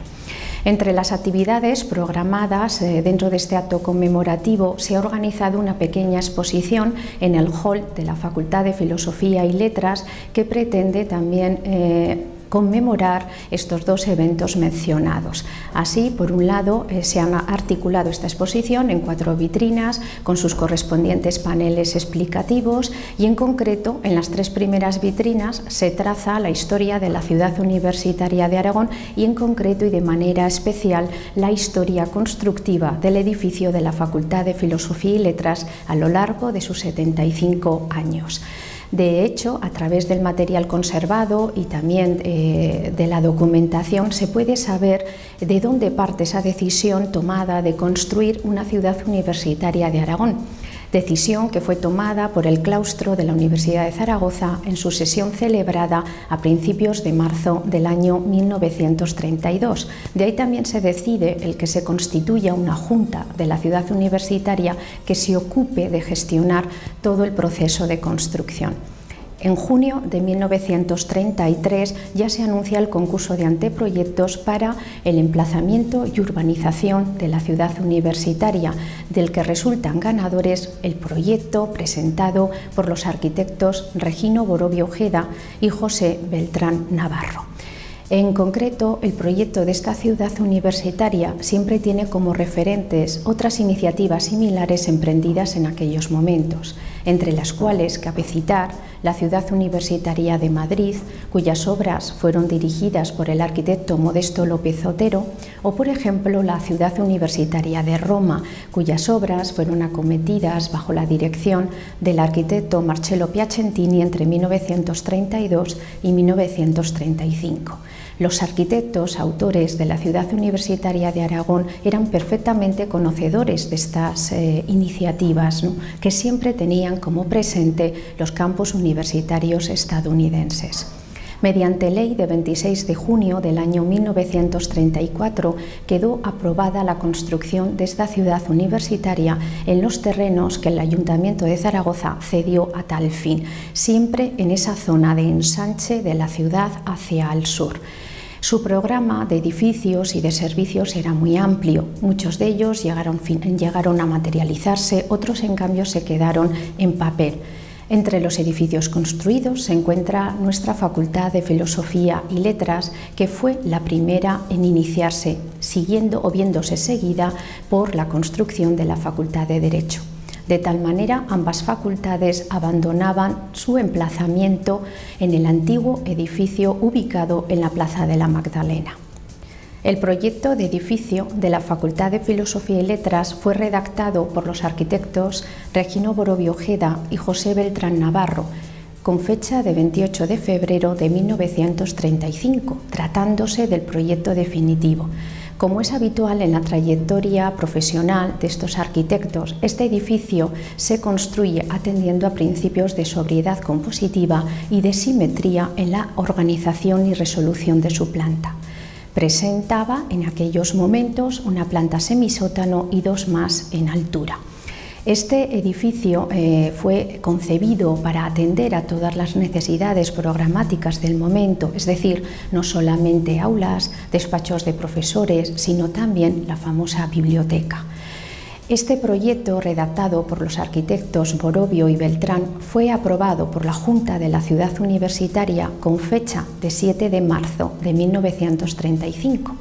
Entre las actividades programadas dentro de este acto conmemorativo se ha organizado una pequeña exposición en el hall de la Facultad de Filosofía y Letras que pretende también conmemorar estos dos eventos mencionados. Así, por un lado, se han articulado esta exposición en 4 vitrinas con sus correspondientes paneles explicativos, y en concreto en las 3 primeras vitrinas se traza la historia de la Ciudad Universitaria de Aragón y en concreto y de manera especial la historia constructiva del edificio de la Facultad de Filosofía y Letras a lo largo de sus 75 años. De hecho, a través del material conservado y también de la documentación se puede saber de dónde parte esa decisión tomada de construir una ciudad universitaria de Aragón. Decisión que fue tomada por el claustro de la Universidad de Zaragoza en su sesión celebrada a principios de marzo del año 1932. De ahí también se decide el que se constituya una junta de la ciudad universitaria que se ocupe de gestionar todo el proceso de construcción. En junio de 1933 ya se anuncia el concurso de anteproyectos para el emplazamiento y urbanización de la ciudad universitaria, del que resultan ganadores el proyecto presentado por los arquitectos Regino Borovio Ojeda y José Beltrán Navarro. En concreto, el proyecto de esta ciudad universitaria siempre tiene como referentes otras iniciativas similares emprendidas en aquellos momentos, entre las cuales cabe citar la Ciudad Universitaria de Madrid, cuyas obras fueron dirigidas por el arquitecto Modesto López Otero, o por ejemplo la Ciudad Universitaria de Roma, cuyas obras fueron acometidas bajo la dirección del arquitecto Marcello Piacentini entre 1932 y 1935. Los arquitectos autores de la Ciudad Universitaria de Aragón eran perfectamente conocedores de estas iniciativas, ¿no?, que siempre tenían como presente los campus universitarios estadounidenses. Mediante ley de 26 de junio del año 1934 quedó aprobada la construcción de esta ciudad universitaria en los terrenos que el Ayuntamiento de Zaragoza cedió a tal fin, siempre en esa zona de ensanche de la ciudad hacia el sur. Su programa de edificios y de servicios era muy amplio. Muchos de ellos llegaron a materializarse, otros en cambio se quedaron en papel. Entre los edificios construidos se encuentra nuestra Facultad de Filosofía y Letras, que fue la primera en iniciarse, siguiendo o viéndose seguida por la construcción de la Facultad de Derecho. De tal manera, ambas facultades abandonaban su emplazamiento en el antiguo edificio ubicado en la Plaza de la Magdalena. El proyecto de edificio de la Facultad de Filosofía y Letras fue redactado por los arquitectos Regino Borovio Ojeda y José Beltrán Navarro, con fecha de 28 de febrero de 1935, tratándose del proyecto definitivo. Como es habitual en la trayectoria profesional de estos arquitectos, este edificio se construye atendiendo a principios de sobriedad compositiva y de simetría en la organización y resolución de su planta. Presentaba en aquellos momentos una planta semisótano y dos más en altura. Este edificio fue concebido para atender a todas las necesidades programáticas del momento, es decir, no solamente aulas, despachos de profesores, sino también la famosa biblioteca. Este proyecto, redactado por los arquitectos Borovio y Beltrán, fue aprobado por la Junta de la Ciudad Universitaria con fecha de 7 de marzo de 1935.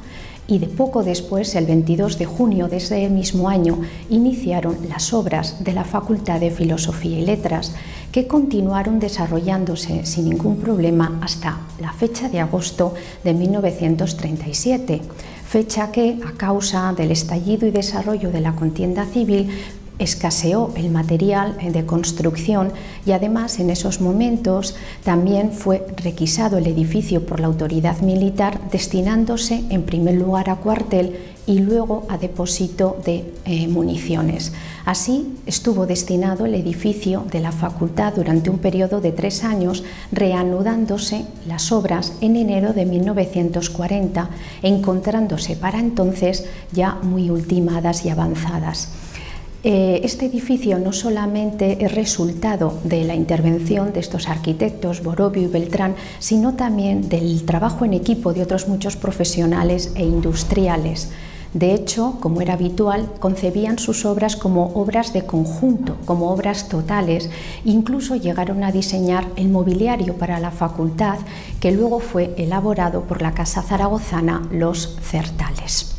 Y de poco después, el 22 de junio de ese mismo año, iniciaron las obras de la Facultad de Filosofía y Letras, que continuaron desarrollándose sin ningún problema hasta la fecha de agosto de 1937, fecha que, a causa del estallido y desarrollo de la contienda civil, escaseó el material de construcción y además en esos momentos también fue requisado el edificio por la autoridad militar, destinándose en primer lugar a cuartel y luego a depósito de municiones. Así estuvo destinado el edificio de la facultad durante un periodo de 3 años, reanudándose las obras en enero de 1940, encontrándose para entonces ya muy ultimadas y avanzadas. Este edificio no solamente es resultado de la intervención de estos arquitectos, Borovio y Beltrán, sino también del trabajo en equipo de otros muchos profesionales e industriales. De hecho, como era habitual, concebían sus obras como obras de conjunto, como obras totales. Incluso llegaron a diseñar el mobiliario para la facultad, que luego fue elaborado por la Casa Zaragozana Los Certales.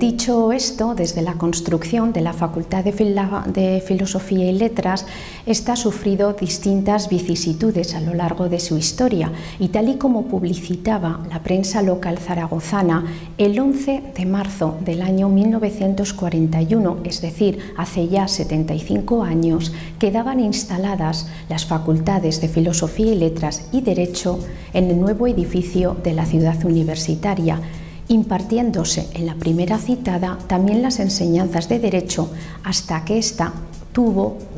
Dicho esto, desde la construcción de la Facultad de Filosofía y Letras, esta ha sufrido distintas vicisitudes a lo largo de su historia y tal y como publicitaba la prensa local zaragozana, el 11 de marzo del año 1941, es decir, hace ya 75 años, quedaban instaladas las Facultades de Filosofía y Letras y Derecho en el nuevo edificio de la ciudad universitaria, impartiéndose en la primera citada también las enseñanzas de Derecho hasta que ésta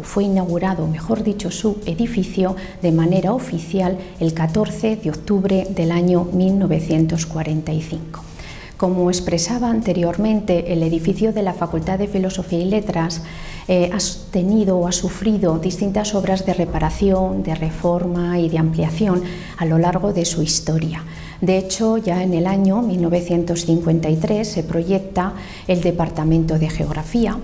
fue inaugurado, mejor dicho, su edificio de manera oficial el 14 de octubre del año 1945. Como expresaba anteriormente, el edificio de la Facultad de Filosofía y Letras ha tenido o ha sufrido distintas obras de reparación, de reforma y de ampliación a lo largo de su historia. De hecho, ya en el año 1953 se proyecta el Departamento de Geografía.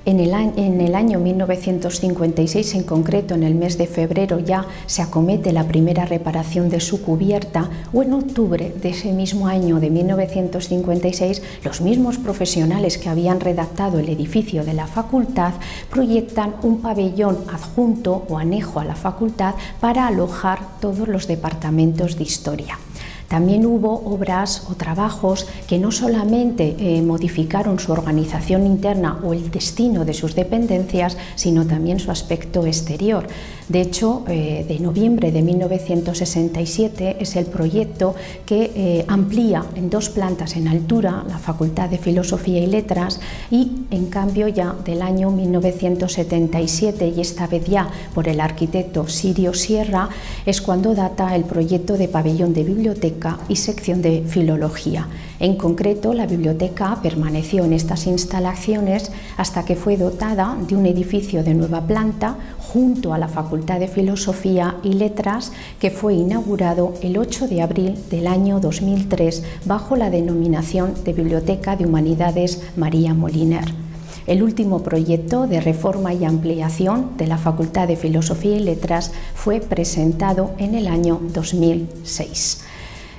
En el año 1956, en concreto en el mes de febrero, ya se acomete la primera reparación de su cubierta, o en octubre de ese mismo año de 1956, los mismos profesionales que habían redactado el edificio de la facultad proyectan un pabellón adjunto o anejo a la facultad para alojar todos los departamentos de historia. También hubo obras o trabajos que no solamente modificaron su organización interna o el destino de sus dependencias, sino también su aspecto exterior. De hecho, de noviembre de 1967 es el proyecto que amplía en 2 plantas en altura la Facultad de Filosofía y Letras, y en cambio ya del año 1977, y esta vez ya por el arquitecto Sirio Sierra, es cuando data el proyecto de pabellón de biblioteca y sección de filología. En concreto, la biblioteca permaneció en estas instalaciones hasta que fue dotada de un edificio de nueva planta junto a la Facultad de Filosofía y Letras, que fue inaugurado el 8 de abril del año 2003 bajo la denominación de Biblioteca de Humanidades María Moliner. El último proyecto de reforma y ampliación de la Facultad de Filosofía y Letras fue presentado en el año 2006.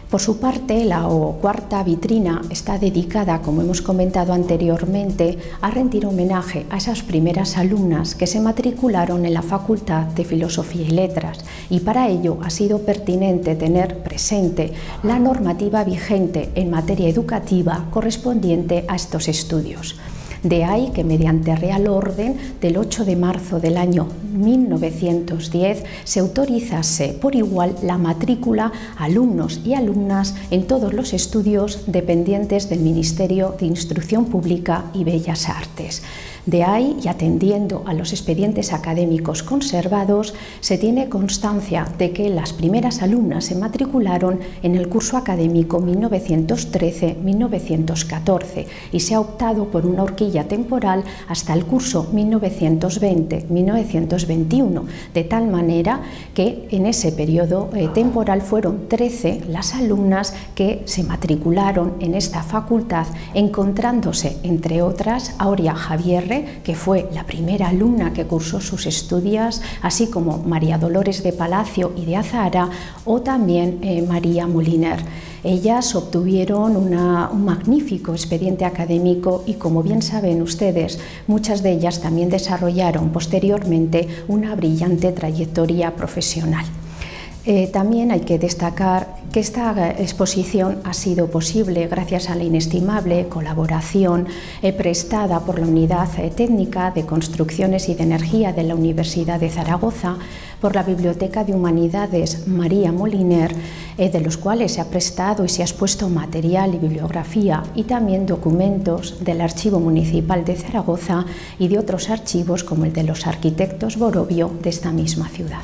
Por su parte, la cuarta vitrina está dedicada, como hemos comentado anteriormente, a rendir homenaje a esas primeras alumnas que se matricularon en la Facultad de Filosofía y Letras, y para ello ha sido pertinente tener presente la normativa vigente en materia educativa correspondiente a estos estudios. De ahí que mediante Real Orden del 8 de marzo del año 1910 se autorizase por igual la matrícula a alumnos y alumnas en todos los estudios dependientes del Ministerio de Instrucción Pública y Bellas Artes. De ahí, y atendiendo a los expedientes académicos conservados, se tiene constancia de que las primeras alumnas se matricularon en el curso académico 1913-1914 y se ha optado por una horquilla temporal hasta el curso 1920-1921, de tal manera que en ese periodo temporal fueron 13 las alumnas que se matricularon en esta facultad, encontrándose, entre otras, Aurea Javierre, que fue la primera alumna que cursó sus estudios, así como María Dolores de Palacio y de Azahara, o también María Moliner. Ellas obtuvieron un magnífico expediente académico y, como bien saben ustedes, muchas de ellas también desarrollaron posteriormente una brillante trayectoria profesional. También hay que destacar que esta exposición ha sido posible gracias a la inestimable colaboración prestada por la Unidad Técnica de Construcciones y de Energía de la Universidad de Zaragoza, por la Biblioteca de Humanidades María Moliner, de los cuales se ha prestado y se ha expuesto material y bibliografía, y también documentos del Archivo Municipal de Zaragoza y de otros archivos como el de los arquitectos Borovio de esta misma ciudad.